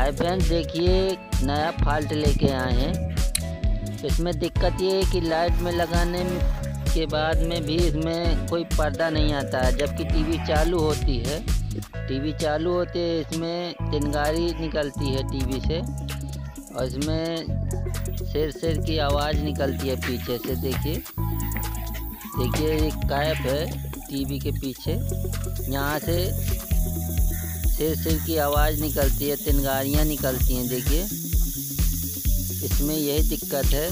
Hi friends, देखिए नया fault लेके आए हैं। इसमें दिक्कत ये है कि लाइट में लगाने के बाद में भी इसमें कोई पर्दा नहीं आता है। जबकि टीवी चालू होती है इसमें चिंगारी निकलती है टीवी से, और इसमें सिर की आवाज़ निकलती है पीछे से। देखिए एक कैप है टीवी के पीछे, यहाँ से सिर की आवाज़ निकलती है, चिंगारियाँ निकलती हैं। देखिए इसमें यही दिक्कत है,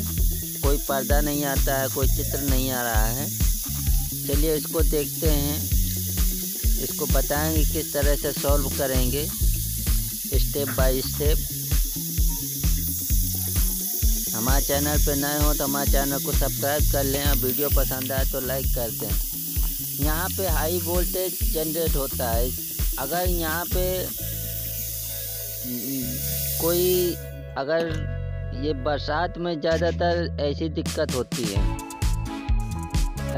कोई पर्दा नहीं आता है, कोई चित्र नहीं आ रहा है। चलिए इसको देखते हैं, इसको बताएंगे किस तरह से सॉल्व करेंगे स्टेप बाय स्टेप। हमारे चैनल पे नए हो तो हमारे चैनल को सब्सक्राइब कर लें, और वीडियो पसंद आए तो लाइक कर दें। यहाँ पे हाई वोल्टेज जनरेट होता है। अगर यहाँ पे ये बरसात में ज़्यादातर ऐसी दिक्कत होती है,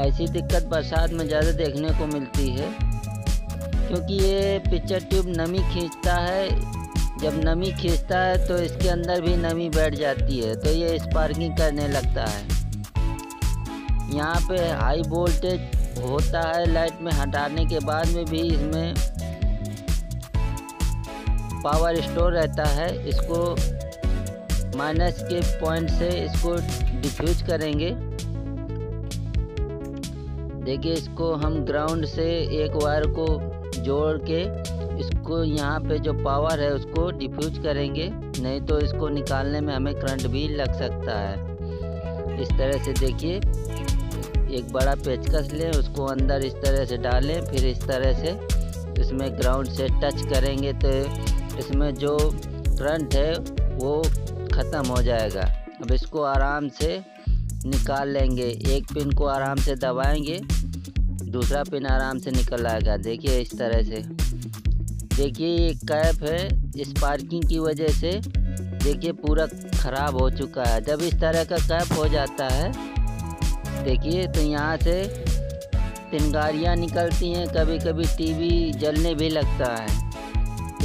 ऐसी दिक्कत बरसात में ज़्यादा देखने को मिलती है, क्योंकि ये पिक्चर ट्यूब नमी खींचता है। जब नमी खींचता है तो इसके अंदर भी नमी बैठ जाती है, तो ये स्पार्किंग करने लगता है। यहाँ पे हाई वोल्टेज होता है, लाइट में हटाने के बाद में भी इसमें पावर स्टोर रहता है। इसको माइनस के पॉइंट से इसको डिफ्यूज करेंगे। देखिए इसको हम ग्राउंड से एक वायर को जोड़ के इसको यहाँ पे जो पावर है उसको डिफ्यूज करेंगे, नहीं तो इसको निकालने में हमें करंट भी लग सकता है। इस तरह से देखिए एक बड़ा पेचकस लें, उसको अंदर इस तरह से डालें, फिर इस तरह से इसमें ग्राउंड से टच करेंगे तो इसमें जो करंट है वो ख़त्म हो जाएगा। अब इसको आराम से निकाल लेंगे, एक पिन को आराम से दबाएंगे, दूसरा पिन आराम से निकल आएगा। देखिए इस तरह से। देखिए ये कैप है, स्पार्किंग की वजह से देखिए पूरा ख़राब हो चुका है। जब इस तरह का कैप हो जाता है देखिए तो यहाँ से चिंगारियाँ निकलती हैं, कभी कभी टीवी जलने भी लगता है।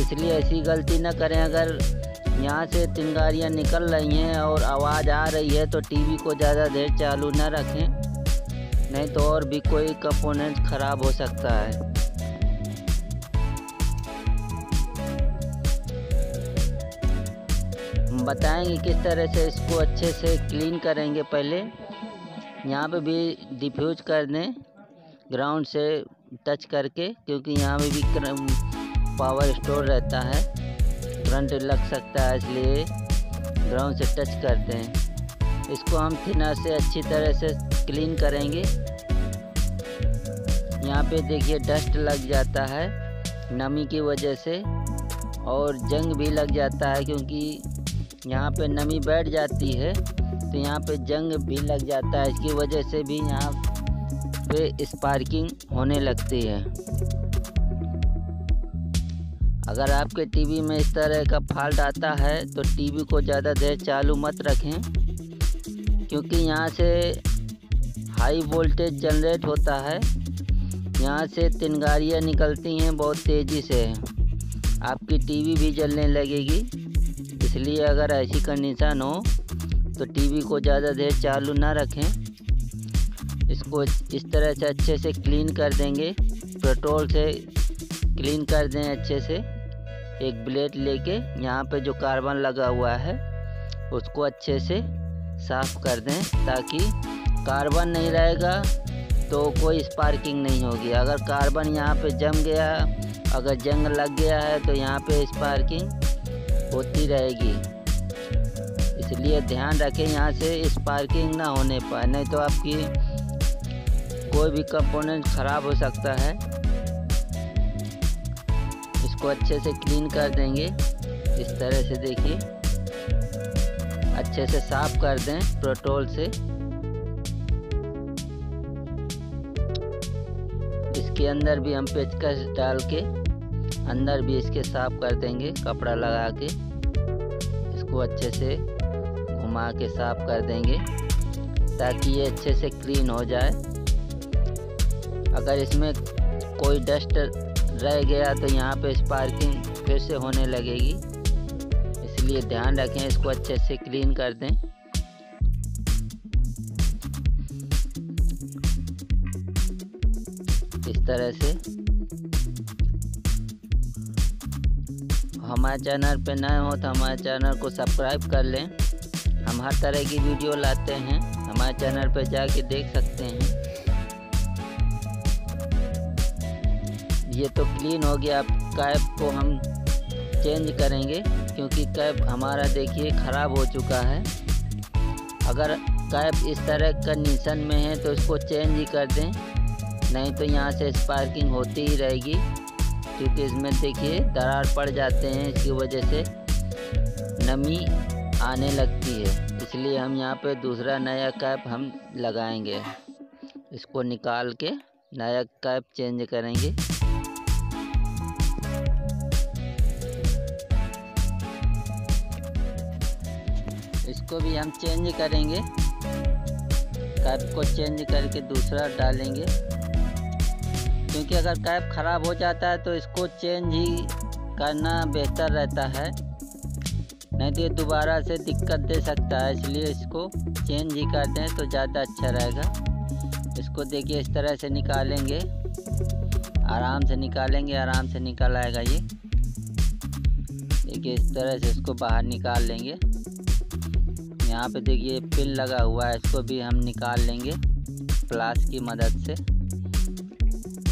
इसलिए ऐसी गलती न करें। अगर यहाँ से चिंगारियाँ निकल रही हैं और आवाज़ आ रही है तो टीवी को ज़्यादा देर चालू न रखें, नहीं तो और भी कोई कंपोनेंट ख़राब हो सकता है। हम बताएंगे किस तरह से इसको अच्छे से क्लीन करेंगे। पहले यहाँ पे भी डिफ्यूज कर दें ग्राउंड से टच करके, क्योंकि यहाँ पे भी पावर स्टोर रहता है, करंट लग सकता है, इसलिए ग्राउंड से टच करते हैं। इसको हम थिनर से अच्छी तरह से क्लीन करेंगे। यहाँ पे देखिए डस्ट लग जाता है नमी की वजह से, और जंग भी लग जाता है, क्योंकि यहाँ पे नमी बैठ जाती है तो यहाँ पे जंग भी लग जाता है। इसकी वजह से भी यहाँ पे स्पार्किंग होने लगती है। अगर आपके टीवी में इस तरह का फॉल्ट आता है तो टीवी को ज़्यादा देर चालू मत रखें, क्योंकि यहाँ से हाई वोल्टेज जनरेट होता है। यहाँ से चिंगारियाँ निकलती हैं बहुत तेज़ी से, आपकी टीवी भी जलने लगेगी। इसलिए अगर ऐसी कंडीशन हो तो टीवी को ज़्यादा देर चालू ना रखें। इसको इस तरह से अच्छे से क्लीन कर देंगे, पेट्रोल से क्लीन कर दें अच्छे से। एक ब्लेड लेके यहाँ पे जो कार्बन लगा हुआ है उसको अच्छे से साफ़ कर दें, ताकि कार्बन नहीं रहेगा तो कोई स्पार्किंग नहीं होगी। अगर कार्बन यहाँ पे जम गया, अगर जंग लग गया है तो यहाँ पे स्पार्किंग होती रहेगी। इसलिए ध्यान रखें यहाँ से स्पार्किंग ना होने पाए, नहीं तो आपकी कोई भी कंपोनेंट ख़राब हो सकता है। इसको अच्छे से क्लीन कर देंगे इस तरह से। देखिए अच्छे से साफ कर दें पेट्रोल से। इसके अंदर भी हम पेचकस डाल के अंदर भी इसके साफ कर देंगे, कपड़ा लगा के इसको अच्छे से घुमा के साफ कर देंगे, ताकि ये अच्छे से क्लीन हो जाए। अगर इसमें कोई डस्ट रह गया तो यहाँ पे स्पार्किंग फिर से होने लगेगी। इसलिए ध्यान रखें, इसको अच्छे से क्लीन कर दें। इस तरह से। हमारे चैनल पे नए हो तो हमारे चैनल को सब्सक्राइब कर लें। हम हर तरह की वीडियो लाते हैं, हमारे चैनल पे जाके देख सकते हैं। ये तो क्लीन हो गया। अब कैप को हम चेंज करेंगे, क्योंकि कैप हमारा देखिए ख़राब हो चुका है। अगर कैप इस तरह कंडीशन में है तो इसको चेंज ही कर दें, नहीं तो यहाँ से स्पार्किंग होती ही रहेगी, क्योंकि इसमें देखिए दरार पड़ जाते हैं। इसकी वजह से नमी आने लगती है, इसलिए हम यहाँ पे दूसरा नया कैप हम लगाएंगे। इसको निकाल के नया कैप चेंज करेंगे। इसको भी हम चेंज करेंगे, कैप को चेंज करके दूसरा डालेंगे, क्योंकि अगर कैप ख़राब हो जाता है तो इसको चेंज ही करना बेहतर रहता है, नहीं तो ये दोबारा से दिक्कत दे सकता है। इसलिए इसको चेंज ही कर दें तो ज़्यादा अच्छा रहेगा। इसको देखिए इस तरह से निकालेंगे, आराम से निकालेंगे, आराम से निकल आएगा ये। देखिए इस तरह से इसको बाहर निकाल लेंगे। यहाँ पे देखिए पिन लगा हुआ है, इसको भी हम निकाल लेंगे प्लास की मदद से।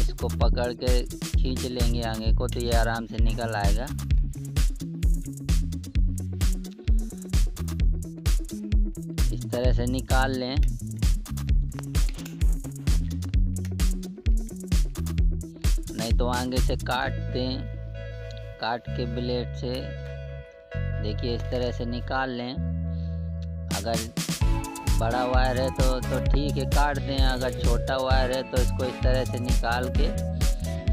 इसको पकड़ के खींच लेंगे आगे को, तो ये आराम से निकल आएगा। इस तरह से निकाल लें। नहीं तो आगे से काट दें, काट के ब्लेड से देखिए इस तरह से निकाल लें। अगर बड़ा वायर है तो ठीक है, काट दें। अगर छोटा वायर है तो इसको इस तरह से निकाल के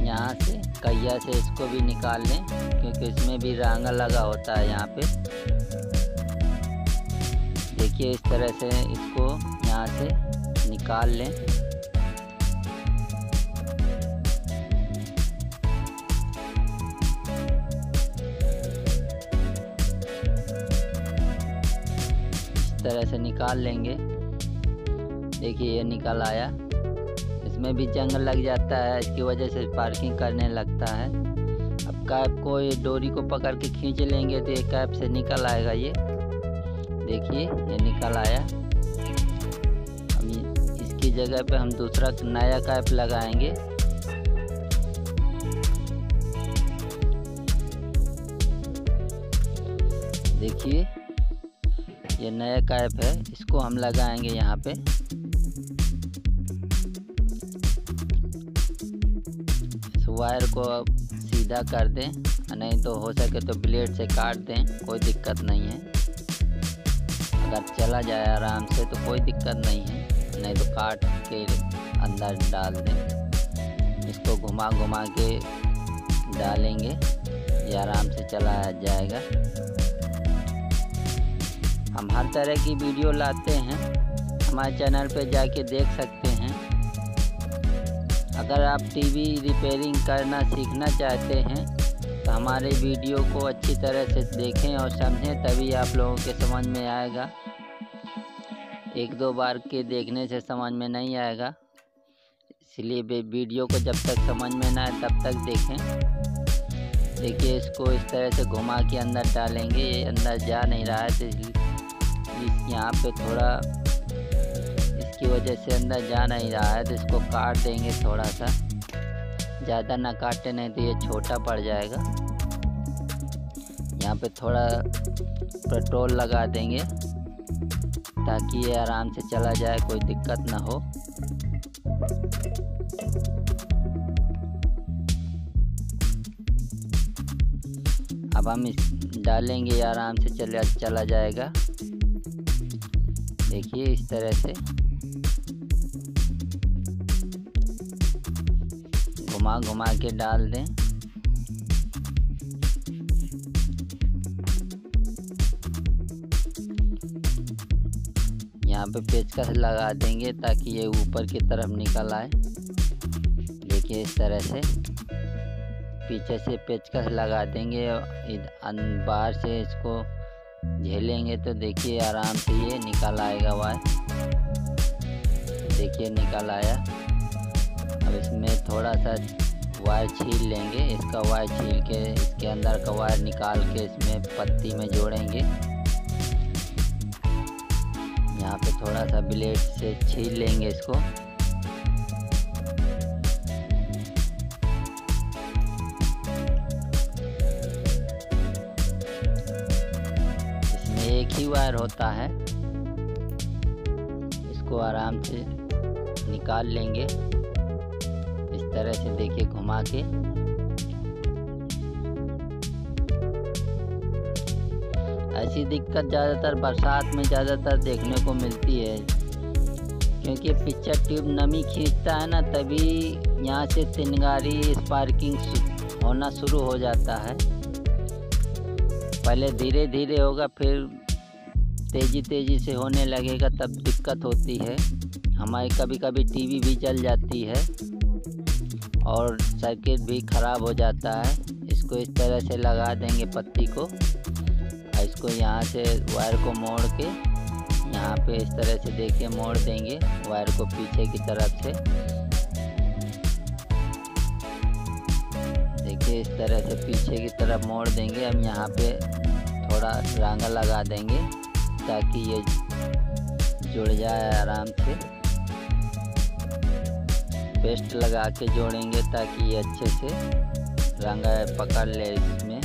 यहाँ से कहिया से इसको भी निकाल लें, क्योंकि इसमें भी रांगा लगा होता है यहाँ पे। देखिए इस तरह से इसको यहाँ से निकाल लें। तरह से निकाल लेंगे। देखिए ये निकल आया। इसमें भी जंग लग जाता है, इसकी वजह से पार्किंग करने लगता है। अब कैप को ये डोरी को पकड़ के खींच लेंगे तो ये कैप से निकल आएगा। ये देखिए ये निकल आया। हम इसकी जगह पे हम दूसरा नया कैप लगाएंगे। देखिए ये नया कैप है, इसको हम लगाएंगे यहाँ पे। इस वायर को सीधा कर दें, नहीं तो हो सके तो ब्लेड से काट दें, कोई दिक्कत नहीं है। अगर चला जाए आराम से तो कोई दिक्कत नहीं है, नहीं तो काट के अंदर डाल दें। इसको घुमा घुमा के डालेंगे, ये आराम से चला जाएगा। हम हर तरह की वीडियो लाते हैं, हमारे चैनल पे जाके देख सकते हैं। अगर आप टीवी रिपेयरिंग करना सीखना चाहते हैं तो हमारे वीडियो को अच्छी तरह से देखें और समझें, तभी आप लोगों के समझ में आएगा। एक दो बार के देखने से समझ में नहीं आएगा, इसलिए वीडियो को जब तक समझ में ना आए तब तक देखें। देखिए इसको इस तरह से घुमा के अंदर डालेंगे, ये अंदर जा नहीं रहा है, तो इसलिए यहाँ पे थोड़ा इसकी वजह से अंदर जा नहीं रहा है, तो इसको काट देंगे थोड़ा सा। ज़्यादा ना काटे, नहीं तो ये छोटा पड़ जाएगा। यहाँ पे थोड़ा पेट्रोल लगा देंगे ताकि ये आराम से चला जाए, कोई दिक्कत ना हो। अब हम इस डालेंगे, आराम से चला जाएगा। देखिए इस तरह से घुमा घुमा के डाल दें। यहाँ पे पेचकस लगा देंगे ताकि ये ऊपर की तरफ निकल आए। देखिए इस तरह से पीछे से पेचकस लगा देंगे और बाहर से इसको झेलेंगे तो देखिए आराम से ये निकल आएगा वायर। देखिए निकल आया। अब इसमें थोड़ा सा वायर छील लेंगे, इसका वायर छील के इसके अंदर का वायर निकाल के इसमें पत्ती में जोड़ेंगे। यहाँ पे थोड़ा सा ब्लेड से छील लेंगे इसको। इसमें एक ही वायर होता है, इसको आराम से निकाल लेंगे इस तरह से। देखिए घुमा के। ऐसी दिक्कत ज़्यादातर बरसात में ज़्यादातर देखने को मिलती है, क्योंकि पिक्चर ट्यूब नमी खींचता है ना, तभी यहाँ से चिंगारी स्पार्किंग होना शुरू हो जाता है। पहले धीरे धीरे होगा, फिर तेज़ी से होने लगेगा, तब दिक्कत होती है। हमारी कभी कभी टीवी भी जल जाती है और सर्किट भी ख़राब हो जाता है। इसको इस तरह से लगा देंगे पत्ती को। इसको यहाँ से वायर को मोड़ के यहाँ पे इस तरह से देखिए मोड़ देंगे वायर को पीछे की तरफ से। देखिए इस तरह से पीछे की तरफ मोड़ देंगे। हम यहाँ पे थोड़ा रांगा लगा देंगे ताकि ये जुड़ जाए आराम से। पेस्ट लगा के जोड़ेंगे ताकि ये अच्छे से रांगा पकड़ ले इसमें।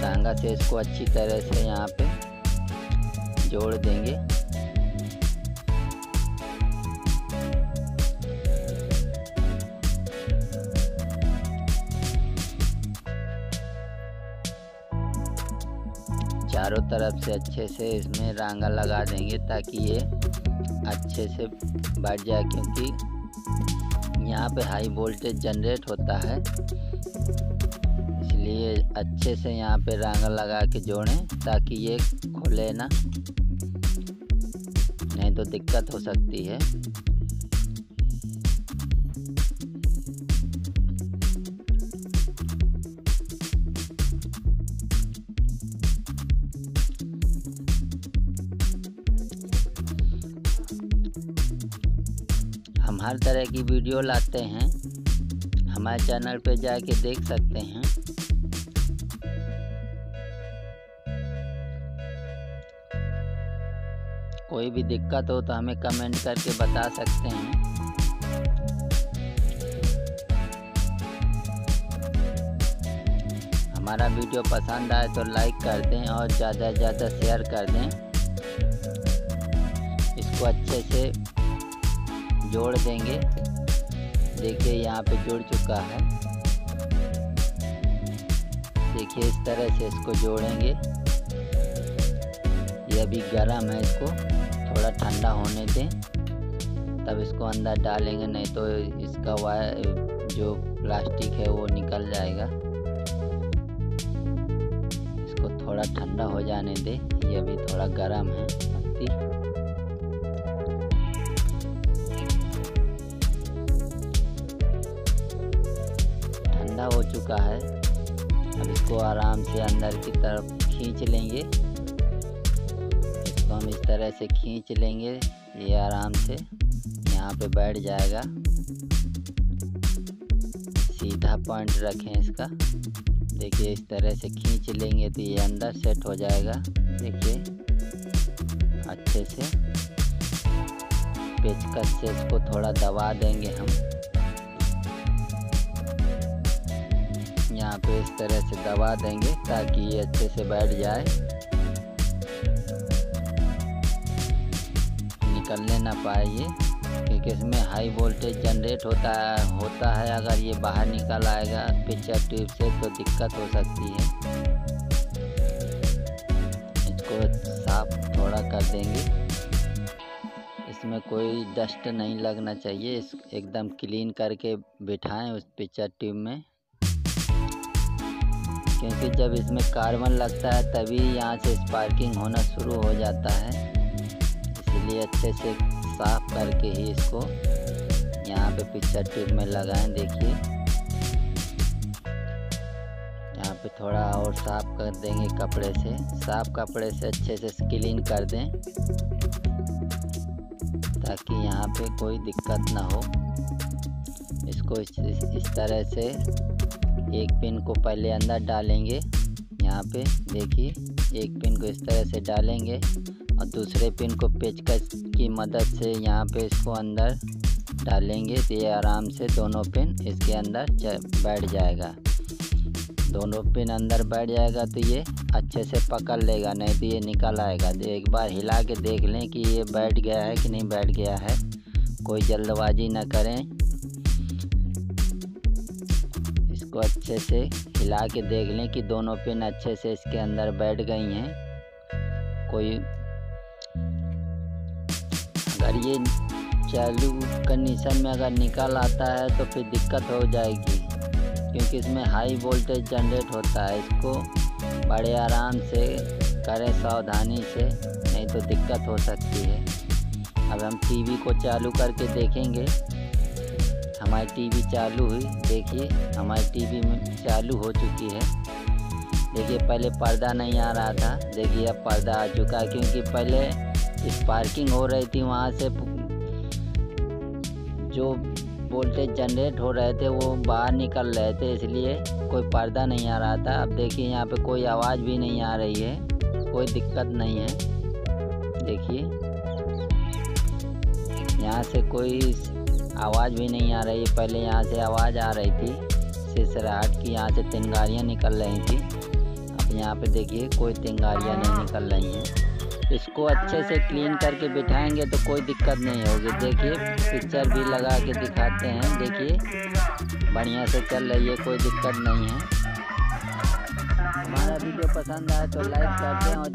रांगा से इसको अच्छी तरह से यहाँ पे जोड़ देंगे। चारों तरफ से अच्छे से इसमें रांगा लगा देंगे ताकि ये अच्छे से बैठ जाए, क्योंकि यहाँ पे हाई वोल्टेज जनरेट होता है, इसलिए अच्छे से यहाँ पे रांगा लगा के जोड़ें ताकि ये खुले ना, नहीं तो दिक्कत हो सकती है। हम हर तरह की वीडियो लाते हैं, हमारे चैनल पे जाके देख सकते हैं। कोई भी दिक्कत हो तो हमें कमेंट करके बता सकते हैं। हमारा वीडियो पसंद आए तो लाइक कर दें और ज़्यादा से ज़्यादा शेयर कर दें। इसको अच्छे से जोड़ देंगे। देखिए यहाँ पे जुड़ चुका है। देखिए इस तरह से इसको जोड़ेंगे। ये अभी गर्म है, इसको थोड़ा ठंडा होने दें तब इसको अंदर डालेंगे, नहीं तो इसका वायर जो प्लास्टिक है वो निकल जाएगा। इसको थोड़ा ठंडा हो जाने दें। ये अभी थोड़ा गर्म है पत्ती। ठंडा हो चुका है। अब इसको आराम से अंदर की तरफ खींच लेंगे। इसको हम इस तरह से खींच लेंगे, ये आराम से यहाँ पे बैठ जाएगा। सीधा पॉइंट रखें इसका। देखिए इस तरह से खींच लेंगे तो ये अंदर सेट हो जाएगा। देखिए अच्छे से पेचकस से इसको थोड़ा दबा देंगे हम। यहाँ पे इस तरह से दबा देंगे ताकि ये अच्छे से बैठ जाए, निकलने ना पाए ये, क्योंकि इसमें हाई वोल्टेज जनरेट होता है। अगर ये बाहर निकल आएगा पिक्चर ट्यूब से तो दिक्कत हो सकती है। इसको साफ थोड़ा कर देंगे। इसमें कोई डस्ट नहीं लगना चाहिए। इस एकदम क्लीन करके बिठाएं उस पिक्चर ट्यूब में, क्योंकि जब इसमें कार्बन लगता है तभी यहाँ से स्पार्किंग होना शुरू हो जाता है। इसलिए अच्छे से साफ करके ही इसको यहाँ पे पिक्चर ट्यूब में लगाएं। देखिए यहाँ पे थोड़ा और साफ कर देंगे कपड़े से, साफ कपड़े से अच्छे से क्लीन कर दें ताकि यहाँ पे कोई दिक्कत ना हो। इसको इस तरह से एक पिन को पहले अंदर डालेंगे। यहाँ पे देखिए एक पिन को इस तरह से डालेंगे और दूसरे पिन को पेचकस की मदद से यहाँ पे इसको अंदर डालेंगे तो ये आराम से दोनों पिन इसके अंदर बैठ जाएगा। दोनों पिन अंदर बैठ जाएगा तो ये अच्छे से पकड़ लेगा, नहीं तो ये निकल आएगा। तो एक बार हिला के देख लें कि ये बैठ गया है कि नहीं बैठ गया है। कोई जल्दबाजी ना करें, इसको अच्छे से हिला के देख लें कि दोनों पिन अच्छे से इसके अंदर बैठ गई हैं। कोई अगर ये चालू कंडीशन में अगर निकल आता है तो फिर दिक्कत हो जाएगी, क्योंकि इसमें हाई वोल्टेज जनरेट होता है। इसको बड़े आराम से करें, सावधानी से, नहीं तो दिक्कत हो सकती है। अब हम टीवी को चालू करके देखेंगे। हमारी टीवी चालू हुई, देखिए हमारी टीवी में चालू हो चुकी है। देखिए पहले पर्दा नहीं आ रहा था, देखिए अब पर्दा आ चुका है, क्योंकि पहले स्पार्किंग हो रही थी, वहाँ से जो वोल्टेज जनरेट हो रहे थे वो बाहर निकल रहे थे, इसलिए कोई पर्दा नहीं आ रहा था। अब देखिए यहाँ पे कोई आवाज़ भी नहीं आ रही है, कोई दिक्कत नहीं है। देखिए यहाँ से कोई आवाज़ भी नहीं आ रही है। पहले यहाँ से आवाज़ आ रही थी सिसराहट की, यहाँ से तिनगारियाँ निकल रही थी। अब यहाँ पे देखिए कोई तिनगारियाँ नहीं निकल रही हैं। इसको अच्छे से क्लीन करके बिठाएंगे तो कोई दिक्कत नहीं होगी। देखिए पिक्चर भी लगा के दिखाते हैं, देखिए बढ़िया से चल रही है, कोई दिक्कत नहीं है। हमारा वीडियो पसंद आए तो लाइक कर दें और